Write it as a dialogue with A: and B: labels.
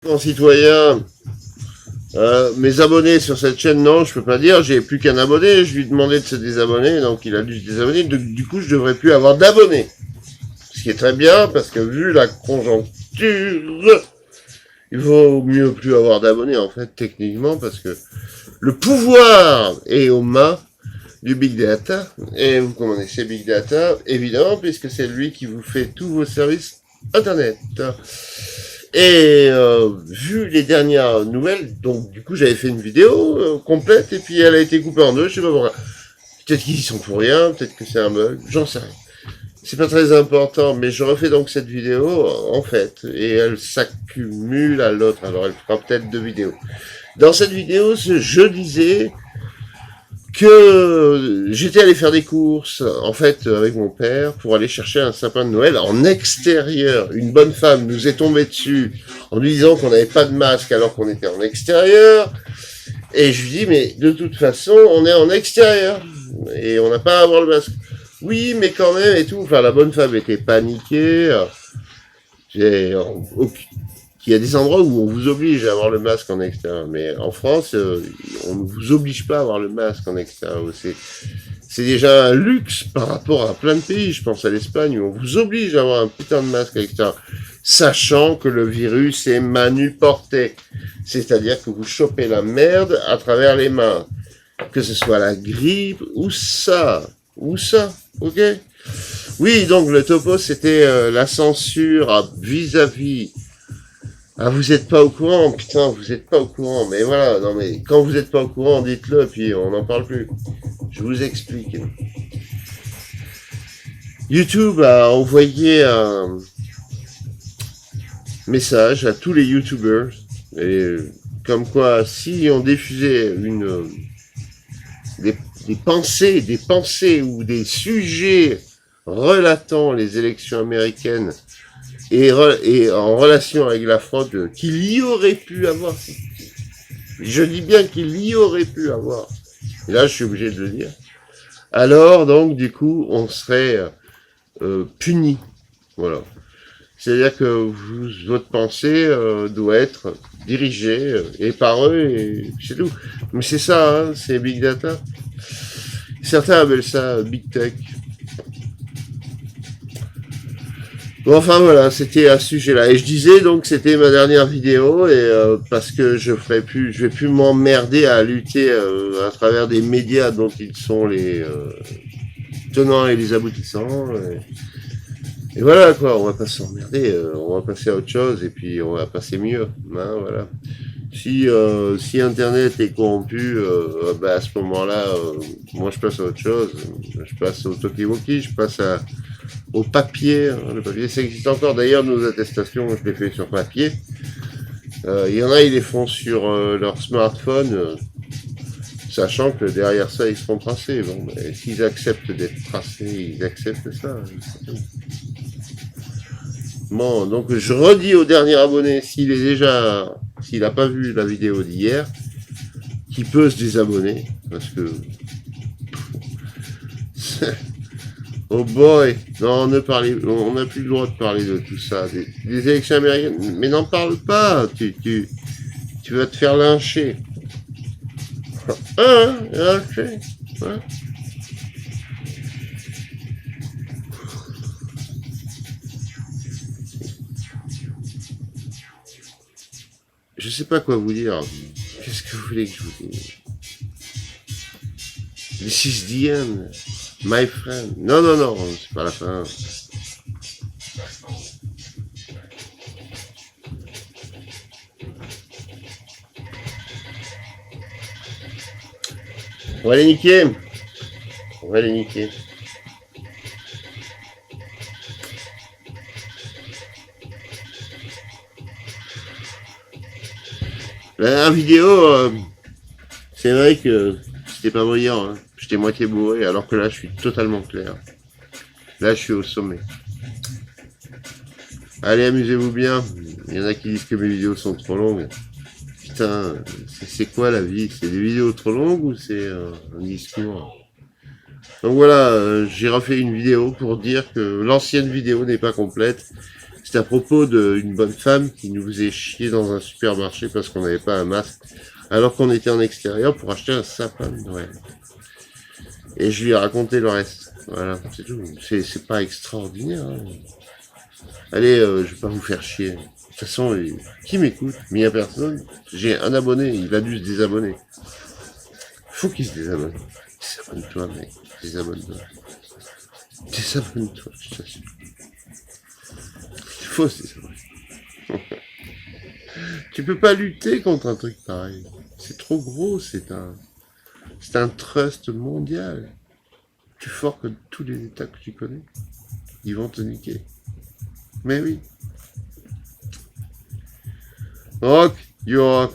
A: Concitoyens, mes abonnés sur cette chaîne, non, je peux pas dire, j'ai plus qu'un abonné, je lui ai demandé de se désabonner, donc il a dû se désabonner, du coup je devrais plus avoir d'abonnés. Ce qui est très bien, parce que vu la conjoncture, il vaut mieux plus avoir d'abonnés, en fait, techniquement, parce que le pouvoir est aux mains du Big Data, et vous connaissez Big Data, évidemment, puisque c'est lui qui vous fait tous vos services Internet. Et vu les dernières nouvelles, donc du coup j'avais fait une vidéo complète et puis elle a été coupée en deux, je sais pas pourquoi. Peut-être qu'ils y sont pour rien, peut-être que c'est un bug, j'en sais rien. C'est pas très important, mais je refais donc cette vidéo en fait, et elle s'accumule à l'autre, alors elle fera peut-être deux vidéos. Dans cette vidéo, je disais que j'étais allé faire des courses, en fait, avec mon père, pour aller chercher un sapin de Noël en extérieur. Une bonne femme nous est tombée dessus en lui disant qu'on n'avait pas de masque alors qu'on était en extérieur. Et je lui dis, mais de toute façon, on est en extérieur et on n'a pas à avoir le masque. Oui, mais quand même et tout. Enfin, la bonne femme était paniquée. J'ai il y a des endroits où on vous oblige à avoir le masque en extérieur, mais en France, on ne vous oblige pas à avoir le masque en extérieur. C'est déjà un luxe par rapport à plein de pays. Je pense à l'Espagne où on vous oblige à avoir un putain de masque à l'extérieur, sachant que le virus est manuporté. C'est-à-dire que vous chopez la merde à travers les mains. Que ce soit la grippe ou ça. Ok? Oui, donc le topo, c'était la censure vis-à-vis. Ah, vous êtes pas au courant, putain, vous êtes pas au courant. Mais voilà, non mais quand vous êtes pas au courant, dites-le, puis on n'en parle plus. Je vous explique. YouTube a envoyé un message à tous les YouTubers, et comme quoi, si on diffusait des pensées ou des sujets relatant les élections américaines et en relation avec la fraude qu'il y aurait pu avoir. Je dis bien qu'il y aurait pu avoir. Et là, je suis obligé de le dire. Alors, donc, du coup, on serait puni. Voilà. C'est-à-dire que votre pensée doit être dirigée et par eux, et c'est tout. Mais c'est ça, hein, c'est Big Data. Certains appellent ça Big Tech. Bon, enfin voilà, c'était à ce sujet-là. Et je disais donc que c'était ma dernière vidéo et parce que je vais plus m'emmerder à lutter à travers des médias dont ils sont les tenants et les aboutissants. Et voilà quoi, on va pas s'emmerder, on va passer à autre chose et puis on va passer mieux. Hein, voilà. Si Internet est corrompu, bah à ce moment-là, moi je passe à autre chose. Je passe au talkie-walkie, je passe au papier. Le papier, ça existe encore. D'ailleurs, nos attestations, je les fais sur papier. Il y en a, ils les font sur leur smartphone, sachant que derrière ça, ils seront tracés. Bon, mais s'ils acceptent d'être tracés, ils acceptent ça. Bon, donc je redis au dernier abonné, s'il n'a pas vu la vidéo d'hier, qu'il peut se désabonner, parce que oh boy, non, on n'a plus le droit de parler de tout ça, des élections américaines, mais n'en parle pas, tu vas te faire lyncher. Lyncher, hein. Je sais pas quoi vous dire. Qu'est-ce que vous voulez que je vous dise? This is the end, my friend. Non, non, non, c'est pas la fin. On va les niquer. On va les niquer. La vidéo, c'est vrai que c'était pas brillant. Hein. J'étais moitié bourré, alors que là, je suis totalement clair. Là, je suis au sommet. Allez, amusez-vous bien. Il y en a qui disent que mes vidéos sont trop longues. Putain, c'est quoi la vie? C'est des vidéos trop longues ou c'est un discours? Donc voilà, j'ai refait une vidéo pour dire que l'ancienne vidéo n'est pas complète
B: C'est à propos d'une bonne femme qui nous faisait chier dans un supermarché parce qu'on n'avait pas un masque, alors qu'on était en extérieur pour acheter un sapin de Noël. Et je lui ai raconté le reste. Voilà, c'est tout. C'est pas extraordinaire. Hein. Allez, je vais pas vous faire chier. De toute façon, qui m'écoute? Mais il y a personne. J'ai un abonné, il a dû se désabonner. Faut qu'il se désabonne. Désabonne-toi, mec. Désabonne-toi. Désabonne-toi, je t'assure. Il faut se désabonner. Tu peux pas lutter contre un truc pareil. C'est trop gros, c'est un trust mondial. Plus fort que tous les États que tu connais. Ils vont te niquer. Mais oui. Rock, you rock.